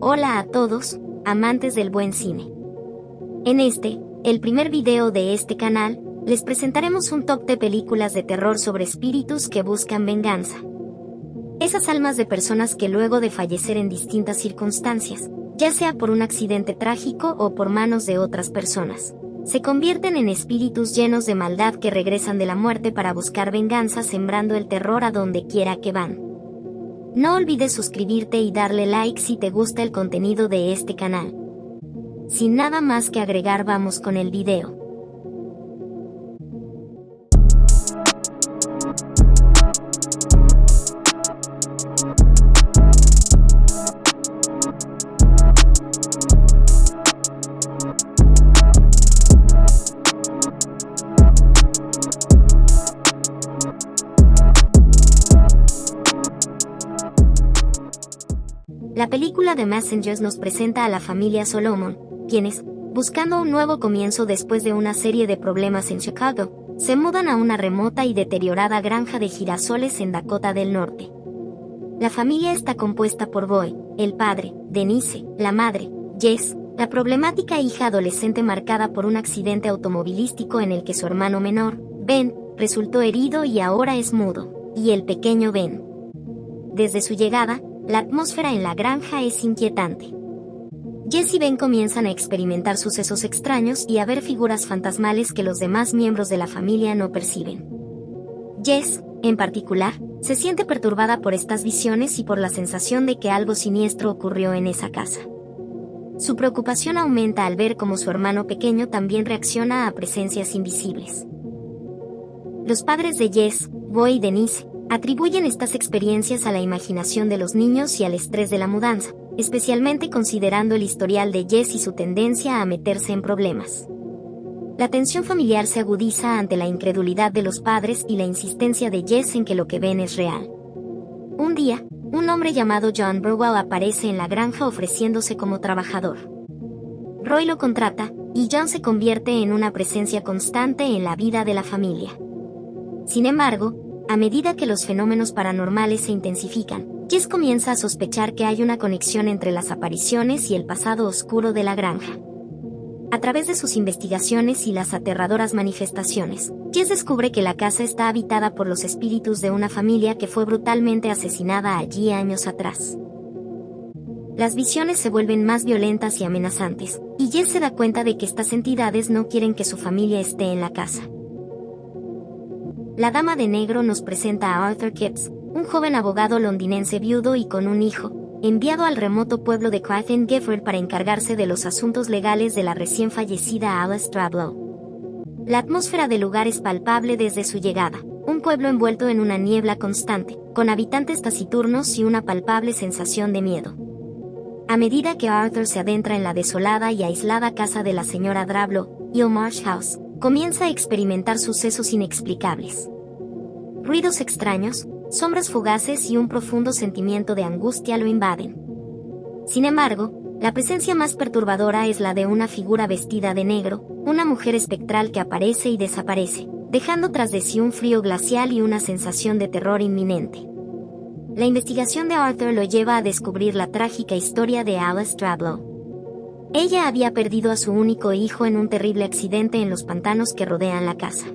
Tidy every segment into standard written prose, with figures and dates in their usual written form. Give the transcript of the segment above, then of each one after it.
Hola a todos, amantes del buen cine. En el primer video de este canal, les presentaremos un top de películas de terror sobre espíritus que buscan venganza. Esas almas de personas que luego de fallecer en distintas circunstancias, ya sea por un accidente trágico o por manos de otras personas, se convierten en espíritus llenos de maldad que regresan de la muerte para buscar venganza, sembrando el terror a donde quiera que van. No olvides suscribirte y darle like si te gusta el contenido de este canal. Sin nada más que agregar, vamos con el video. La película The Messengers nos presenta a la familia Solomon, quienes, buscando un nuevo comienzo después de una serie de problemas en Chicago, se mudan a una remota y deteriorada granja de girasoles en Dakota del Norte. La familia está compuesta por Boy, el padre, Denise, la madre, Jess, la problemática hija adolescente marcada por un accidente automovilístico en el que su hermano menor, Ben, resultó herido y ahora es mudo, y el pequeño Ben. Desde su llegada, la atmósfera en la granja es inquietante. Jess y Ben comienzan a experimentar sucesos extraños y a ver figuras fantasmales que los demás miembros de la familia no perciben. Jess, en particular, se siente perturbada por estas visiones y por la sensación de que algo siniestro ocurrió en esa casa. Su preocupación aumenta al ver cómo su hermano pequeño también reacciona a presencias invisibles. Los padres de Jess, Boy y Denise, atribuyen estas experiencias a la imaginación de los niños y al estrés de la mudanza, especialmente considerando el historial de Jess y su tendencia a meterse en problemas. La tensión familiar se agudiza ante la incredulidad de los padres y la insistencia de Jess en que lo que ven es real. Un día, un hombre llamado John Burwell aparece en la granja ofreciéndose como trabajador. Roy lo contrata, y John se convierte en una presencia constante en la vida de la familia. Sin embargo, a medida que los fenómenos paranormales se intensifican, Jess comienza a sospechar que hay una conexión entre las apariciones y el pasado oscuro de la granja. A través de sus investigaciones y las aterradoras manifestaciones, Jess descubre que la casa está habitada por los espíritus de una familia que fue brutalmente asesinada allí años atrás. Las visiones se vuelven más violentas y amenazantes, y Jess se da cuenta de que estas entidades no quieren que su familia esté en la casa. La Dama de Negro nos presenta a Arthur Kipps, un joven abogado londinense viudo y con un hijo, enviado al remoto pueblo de Clyfton Gifford para encargarse de los asuntos legales de la recién fallecida Alice Drablow. La atmósfera del lugar es palpable desde su llegada, un pueblo envuelto en una niebla constante, con habitantes taciturnos y una palpable sensación de miedo. A medida que Arthur se adentra en la desolada y aislada casa de la señora Drablow, Hill Marsh House, comienza a experimentar sucesos inexplicables. Ruidos extraños, sombras fugaces y un profundo sentimiento de angustia lo invaden. Sin embargo, la presencia más perturbadora es la de una figura vestida de negro, una mujer espectral que aparece y desaparece, dejando tras de sí un frío glacial y una sensación de terror inminente. La investigación de Arthur lo lleva a descubrir la trágica historia de Alice Drablow. Ella había perdido a su único hijo en un terrible accidente en los pantanos que rodean la casa.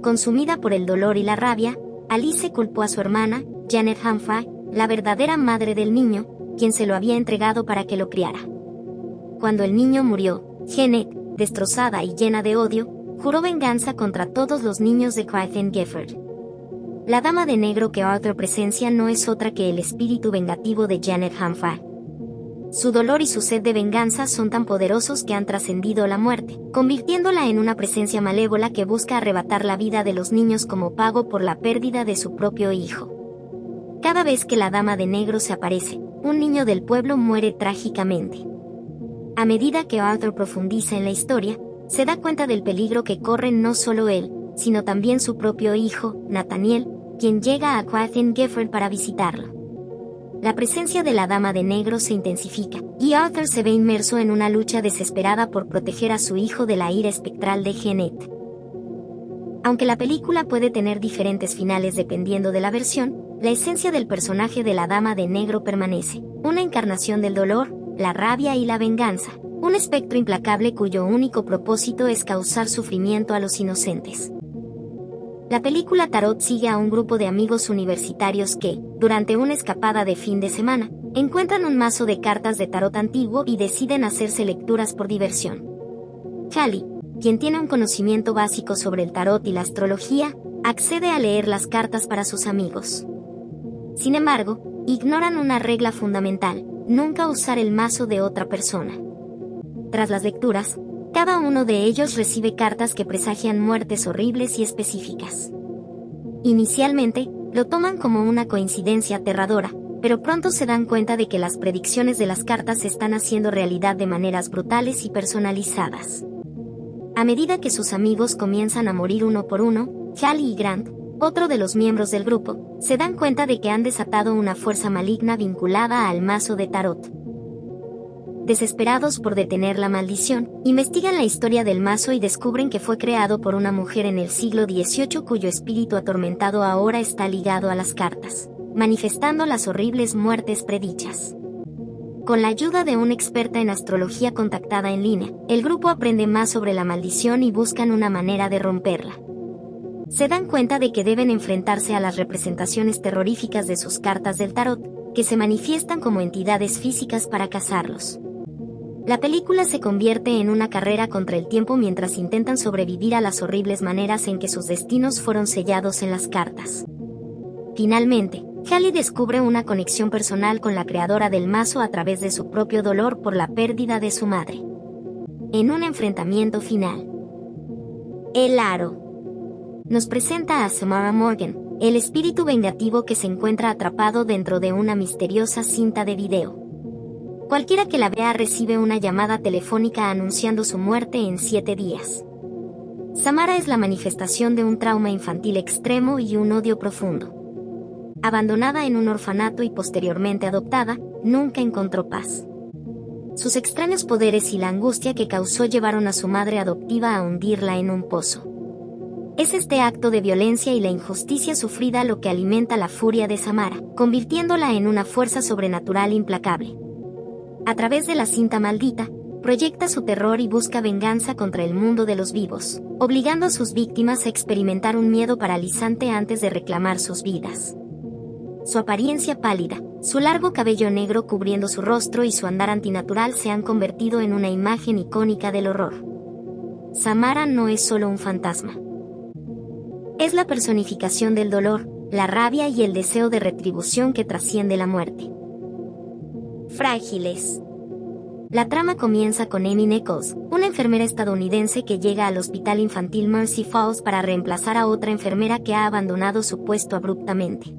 Consumida por el dolor y la rabia, Alice culpó a su hermana, Janet Humphrey, la verdadera madre del niño, quien se lo había entregado para que lo criara. Cuando el niño murió, Janet, destrozada y llena de odio, juró venganza contra todos los niños de Clyfton Gifford. La Dama de Negro que Arthur presencia no es otra que el espíritu vengativo de Janet Humphrey. Su dolor y su sed de venganza son tan poderosos que han trascendido la muerte, convirtiéndola en una presencia malévola que busca arrebatar la vida de los niños como pago por la pérdida de su propio hijo. Cada vez que la Dama de Negro se aparece, un niño del pueblo muere trágicamente. A medida que Arthur profundiza en la historia, se da cuenta del peligro que corre no solo él, sino también su propio hijo, Nathaniel, quien llega a Clyfton Gifford para visitarlo. La presencia de la Dama de Negro se intensifica, y Arthur se ve inmerso en una lucha desesperada por proteger a su hijo de la ira espectral de Janet. Aunque la película puede tener diferentes finales dependiendo de la versión, la esencia del personaje de la Dama de Negro permanece, una encarnación del dolor, la rabia y la venganza, un espectro implacable cuyo único propósito es causar sufrimiento a los inocentes. La película Tarot sigue a un grupo de amigos universitarios que, durante una escapada de fin de semana, encuentran un mazo de cartas de tarot antiguo y deciden hacerse lecturas por diversión. Callie, quien tiene un conocimiento básico sobre el tarot y la astrología, accede a leer las cartas para sus amigos. Sin embargo, ignoran una regla fundamental: nunca usar el mazo de otra persona. Tras las lecturas, cada uno de ellos recibe cartas que presagian muertes horribles y específicas. Inicialmente, lo toman como una coincidencia aterradora, pero pronto se dan cuenta de que las predicciones de las cartas se están haciendo realidad de maneras brutales y personalizadas. A medida que sus amigos comienzan a morir uno por uno, Callie y Grant, otro de los miembros del grupo, se dan cuenta de que han desatado una fuerza maligna vinculada al mazo de tarot. Desesperados por detener la maldición, investigan la historia del mazo y descubren que fue creado por una mujer en el siglo XVIII cuyo espíritu atormentado ahora está ligado a las cartas, manifestando las horribles muertes predichas. Con la ayuda de una experta en astrología contactada en línea, el grupo aprende más sobre la maldición y buscan una manera de romperla. Se dan cuenta de que deben enfrentarse a las representaciones terroríficas de sus cartas del tarot, que se manifiestan como entidades físicas para cazarlos. La película se convierte en una carrera contra el tiempo mientras intentan sobrevivir a las horribles maneras en que sus destinos fueron sellados en las cartas. Finalmente, Callie descubre una conexión personal con la creadora del mazo a través de su propio dolor por la pérdida de su madre. En un enfrentamiento final, El Aro nos presenta a Samara Morgan, el espíritu vengativo que se encuentra atrapado dentro de una misteriosa cinta de video. Cualquiera que la vea recibe una llamada telefónica anunciando su muerte en 7 días. Samara es la manifestación de un trauma infantil extremo y un odio profundo. Abandonada en un orfanato y posteriormente adoptada, nunca encontró paz. Sus extraños poderes y la angustia que causó llevaron a su madre adoptiva a hundirla en un pozo. Es este acto de violencia y la injusticia sufrida lo que alimenta la furia de Samara, convirtiéndola en una fuerza sobrenatural implacable. A través de la cinta maldita, proyecta su terror y busca venganza contra el mundo de los vivos, obligando a sus víctimas a experimentar un miedo paralizante antes de reclamar sus vidas. Su apariencia pálida, su largo cabello negro cubriendo su rostro y su andar antinatural se han convertido en una imagen icónica del horror. Samara no es solo un fantasma. Es la personificación del dolor, la rabia y el deseo de retribución que trasciende la muerte. Frágiles. La trama comienza con Amy Nichols, una enfermera estadounidense que llega al hospital infantil Mercy Falls para reemplazar a otra enfermera que ha abandonado su puesto abruptamente.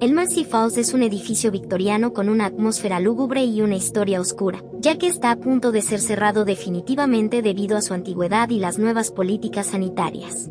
El Mercy Falls es un edificio victoriano con una atmósfera lúgubre y una historia oscura, ya que está a punto de ser cerrado definitivamente debido a su antigüedad y las nuevas políticas sanitarias.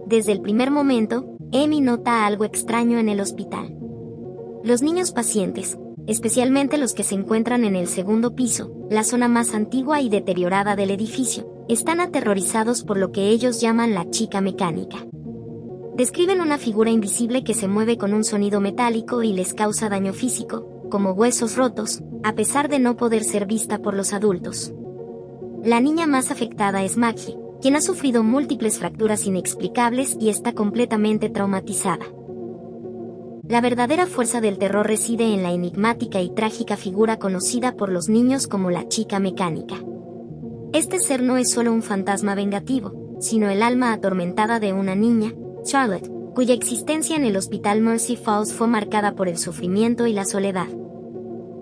Desde el primer momento, Amy nota algo extraño en el hospital. Los niños pacientes, especialmente los que se encuentran en el segundo piso, la zona más antigua y deteriorada del edificio, están aterrorizados por lo que ellos llaman la chica mecánica. Describen una figura invisible que se mueve con un sonido metálico y les causa daño físico, como huesos rotos, a pesar de no poder ser vista por los adultos. La niña más afectada es Maggie, quien ha sufrido múltiples fracturas inexplicables y está completamente traumatizada. La verdadera fuerza del terror reside en la enigmática y trágica figura conocida por los niños como la chica mecánica. Este ser no es solo un fantasma vengativo, sino el alma atormentada de una niña, Charlotte, cuya existencia en el hospital Mercy Falls fue marcada por el sufrimiento y la soledad.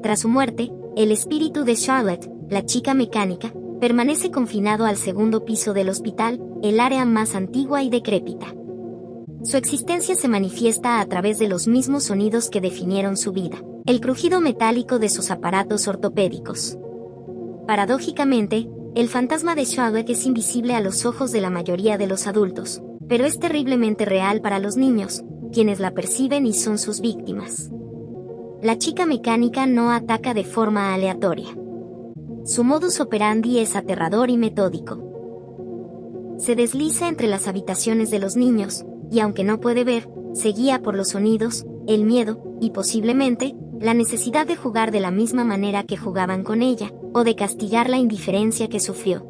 Tras su muerte, el espíritu de Charlotte, la chica mecánica, permanece confinado al segundo piso del hospital, el área más antigua y decrépita. Su existencia se manifiesta a través de los mismos sonidos que definieron su vida, el crujido metálico de sus aparatos ortopédicos. Paradójicamente, el fantasma de Charlotte es invisible a los ojos de la mayoría de los adultos, pero es terriblemente real para los niños, quienes la perciben y son sus víctimas. La chica mecánica no ataca de forma aleatoria. Su modus operandi es aterrador y metódico. Se desliza entre las habitaciones de los niños, y aunque no puede ver, se guía por los sonidos, el miedo, y posiblemente, la necesidad de jugar de la misma manera que jugaban con ella, o de castigar la indiferencia que sufrió.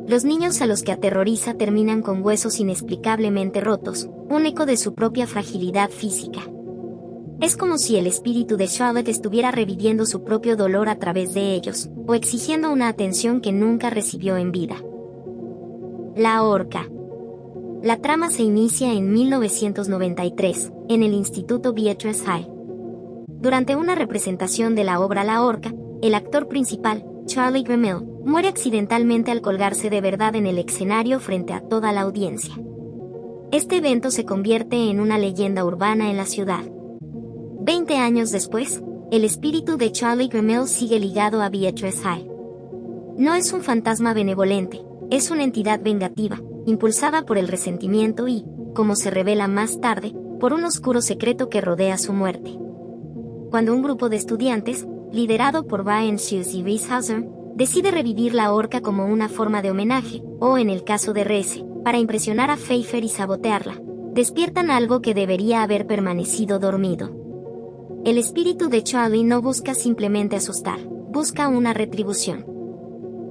Los niños a los que aterroriza terminan con huesos inexplicablemente rotos, un eco de su propia fragilidad física. Es como si el espíritu de Charlotte estuviera reviviendo su propio dolor a través de ellos, o exigiendo una atención que nunca recibió en vida. La horca. La trama se inicia en 1993, en el Instituto Beatrice High. Durante una representación de la obra La horca, el actor principal, Charlie Gemmell, muere accidentalmente al colgarse de verdad en el escenario frente a toda la audiencia. Este evento se convierte en una leyenda urbana en la ciudad. 20 años después, el espíritu de Charlie Gemmell sigue ligado a Beatrice High. No es un fantasma benevolente, es una entidad vengativa, impulsada por el resentimiento y, como se revela más tarde, por un oscuro secreto que rodea su muerte. Cuando un grupo de estudiantes, liderado por Brian Hughes y Reese Hauser, decide revivir la horca como una forma de homenaje, o en el caso de Reese, para impresionar a Pfeiffer y sabotearla, despiertan algo que debería haber permanecido dormido. El espíritu de Charlie no busca simplemente asustar, busca una retribución.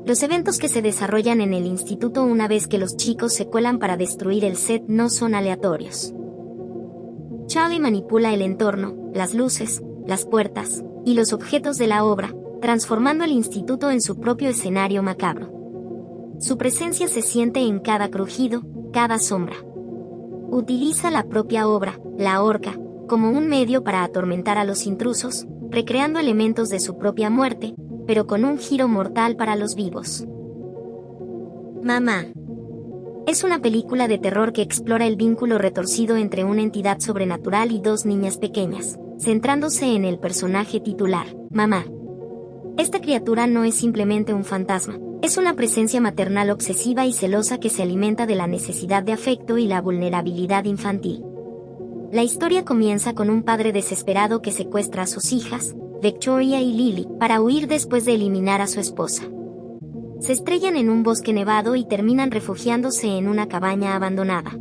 Los eventos que se desarrollan en el instituto una vez que los chicos se cuelan para destruir el set no son aleatorios. Charlie manipula el entorno, las luces, las puertas, y los objetos de la obra, transformando el instituto en su propio escenario macabro. Su presencia se siente en cada crujido, cada sombra. Utiliza la propia obra, la horca, como un medio para atormentar a los intrusos, recreando elementos de su propia muerte, pero con un giro mortal para los vivos. Mamá. Es una película de terror que explora el vínculo retorcido entre una entidad sobrenatural y dos niñas pequeñas, centrándose en el personaje titular, Mamá. Esta criatura no es simplemente un fantasma, es una presencia maternal obsesiva y celosa que se alimenta de la necesidad de afecto y la vulnerabilidad infantil. La historia comienza con un padre desesperado que secuestra a sus hijas, Victoria y Lily, para huir después de eliminar a su esposa. Se estrellan en un bosque nevado y terminan refugiándose en una cabaña abandonada.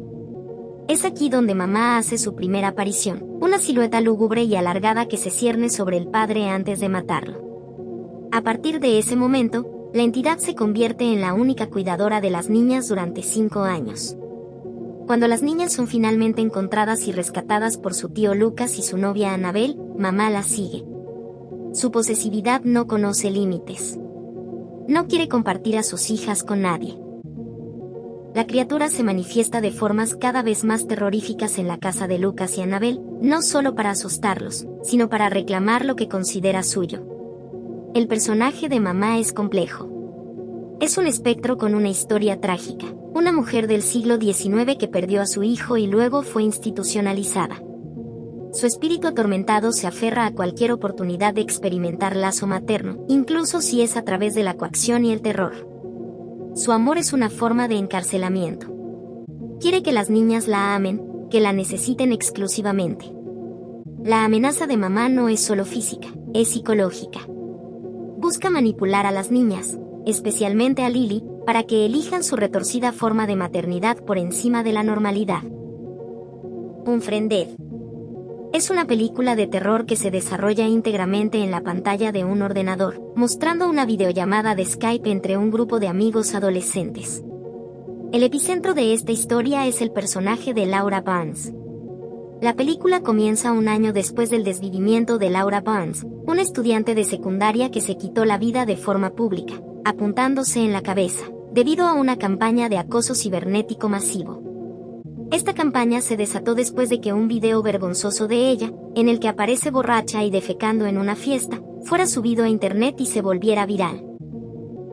Es aquí donde Mamá hace su primera aparición, una silueta lúgubre y alargada que se cierne sobre el padre antes de matarlo. A partir de ese momento, la entidad se convierte en la única cuidadora de las niñas durante 5 años. Cuando las niñas son finalmente encontradas y rescatadas por su tío Lucas y su novia Annabelle, Mamá las sigue. Su posesividad no conoce límites. No quiere compartir a sus hijas con nadie. La criatura se manifiesta de formas cada vez más terroríficas en la casa de Lucas y Annabelle, no solo para asustarlos, sino para reclamar lo que considera suyo. El personaje de Mamá es complejo. Es un espectro con una historia trágica, una mujer del siglo XIX que perdió a su hijo y luego fue institucionalizada. Su espíritu atormentado se aferra a cualquier oportunidad de experimentar lazo materno, incluso si es a través de la coacción y el terror. Su amor es una forma de encarcelamiento. Quiere que las niñas la amen, que la necesiten exclusivamente. La amenaza de Mamá no es solo física, es psicológica. Busca manipular a las niñas, especialmente a Lily, para que elijan su retorcida forma de maternidad por encima de la normalidad. Unfriended. Es una película de terror que se desarrolla íntegramente en la pantalla de un ordenador, mostrando una videollamada de Skype entre un grupo de amigos adolescentes. El epicentro de esta historia es el personaje de Laura Barnes. La película comienza un año después del desvivimiento de Laura Barnes, una estudiante de secundaria que se quitó la vida de forma pública, apuntándose en la cabeza, debido a una campaña de acoso cibernético masivo. Esta campaña se desató después de que un video vergonzoso de ella, en el que aparece borracha y defecando en una fiesta, fuera subido a internet y se volviera viral.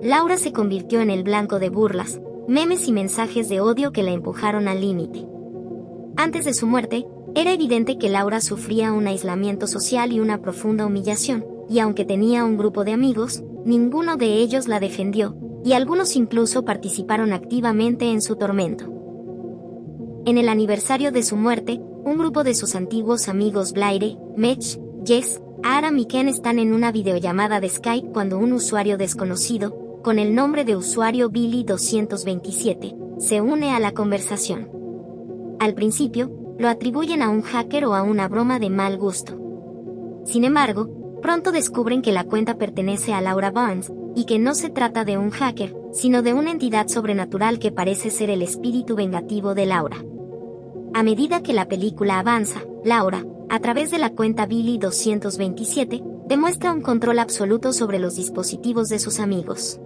Laura se convirtió en el blanco de burlas, memes y mensajes de odio que la empujaron al límite. Antes de su muerte, era evidente que Laura sufría un aislamiento social y una profunda humillación, y aunque tenía un grupo de amigos, ninguno de ellos la defendió, y algunos incluso participaron activamente en su tormento. En el aniversario de su muerte, un grupo de sus antiguos amigos Blaire, Mitch, Jess, Aram y Ken están en una videollamada de Skype cuando un usuario desconocido, con el nombre de usuario Billy227, se une a la conversación. Al principio, lo atribuyen a un hacker o a una broma de mal gusto. Sin embargo, pronto descubren que la cuenta pertenece a Laura Barnes, y que no se trata de un hacker, sino de una entidad sobrenatural que parece ser el espíritu vengativo de Laura. A medida que la película avanza, Laura, a través de la cuenta Billy 227, demuestra un control absoluto sobre los dispositivos de sus amigos.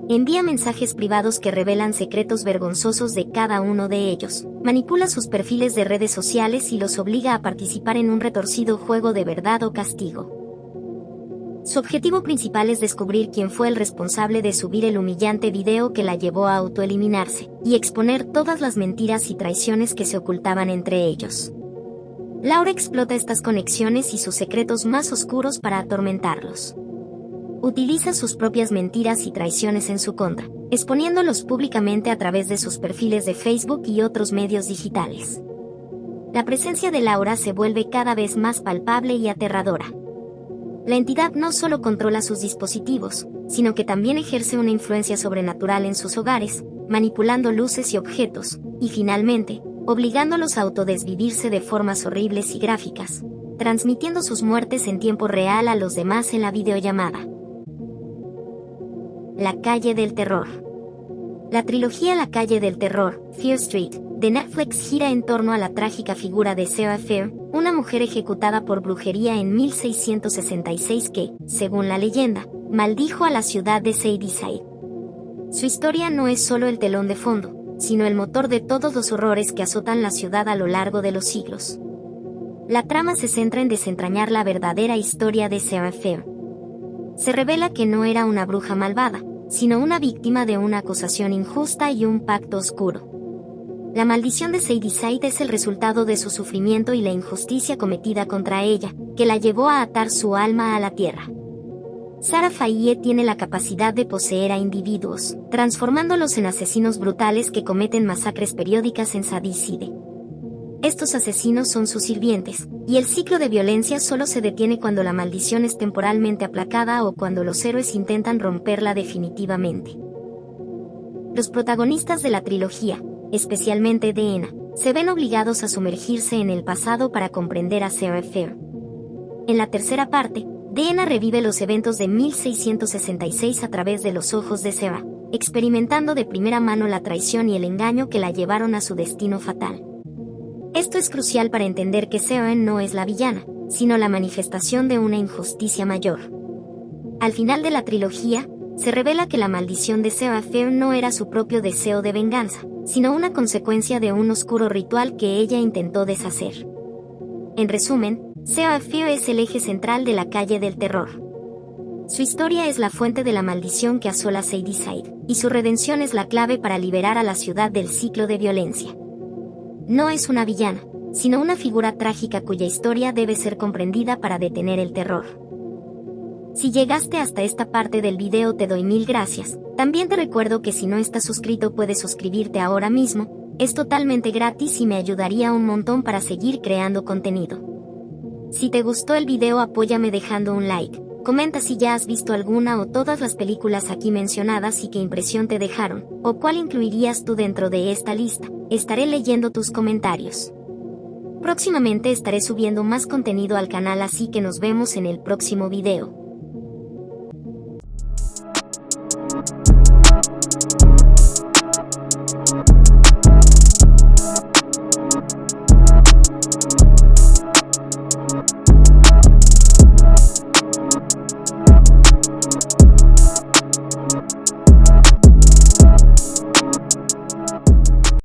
Envía mensajes privados que revelan secretos vergonzosos de cada uno de ellos, manipula sus perfiles de redes sociales y los obliga a participar en un retorcido juego de verdad o castigo. Su objetivo principal es descubrir quién fue el responsable de subir el humillante video que la llevó a autoeliminarse, y exponer todas las mentiras y traiciones que se ocultaban entre ellos. Laura explota estas conexiones y sus secretos más oscuros para atormentarlos. Utiliza sus propias mentiras y traiciones en su contra, exponiéndolos públicamente a través de sus perfiles de Facebook y otros medios digitales. La presencia de Laura se vuelve cada vez más palpable y aterradora. La entidad no solo controla sus dispositivos, sino que también ejerce una influencia sobrenatural en sus hogares, manipulando luces y objetos, y finalmente, obligándolos a autodesvivirse de formas horribles y gráficas, transmitiendo sus muertes en tiempo real a los demás en la videollamada. La calle del terror. La trilogía La calle del terror, Fear Street, de Netflix gira en torno a la trágica figura de Sarah Fear, una mujer ejecutada por brujería en 1666 que, según la leyenda, maldijo a la ciudad de Shadyside. Su historia no es solo el telón de fondo, sino el motor de todos los horrores que azotan la ciudad a lo largo de los siglos. La trama se centra en desentrañar la verdadera historia de Sarah Fear. Se revela que no era una bruja malvada, sino una víctima de una acusación injusta y un pacto oscuro. La maldición de Shadyside es el resultado de su sufrimiento y la injusticia cometida contra ella, que la llevó a atar su alma a la tierra. Sarah Fayette tiene la capacidad de poseer a individuos, transformándolos en asesinos brutales que cometen masacres periódicas en Shadyside. Estos asesinos son sus sirvientes, y el ciclo de violencia solo se detiene cuando la maldición es temporalmente aplacada o cuando los héroes intentan romperla definitivamente. Los protagonistas de la trilogía, especialmente Deena, se ven obligados a sumergirse en el pasado para comprender a Sarah Fear. En la tercera parte, Deena revive los eventos de 1666 a través de los ojos de Sarah, experimentando de primera mano la traición y el engaño que la llevaron a su destino fatal. Esto es crucial para entender que Sarah no es la villana, sino la manifestación de una injusticia mayor. Al final de la trilogía, se revela que la maldición de Sarah Fear no era su propio deseo de venganza, sino una consecuencia de un oscuro ritual que ella intentó deshacer. En resumen, Sarah Fear es el eje central de la calle del terror. Su historia es la fuente de la maldición que asola Shadyside, y su redención es la clave para liberar a la ciudad del ciclo de violencia. No es una villana, sino una figura trágica cuya historia debe ser comprendida para detener el terror. Si llegaste hasta esta parte del video te doy 1000 gracias. También te recuerdo que si no estás suscrito puedes suscribirte ahora mismo, es totalmente gratis y me ayudaría un montón para seguir creando contenido. Si te gustó el video apóyame dejando un like, comenta si ya has visto alguna o todas las películas aquí mencionadas y qué impresión te dejaron, o cuál incluirías tú dentro de esta lista, estaré leyendo tus comentarios. Próximamente estaré subiendo más contenido al canal así que nos vemos en el próximo video.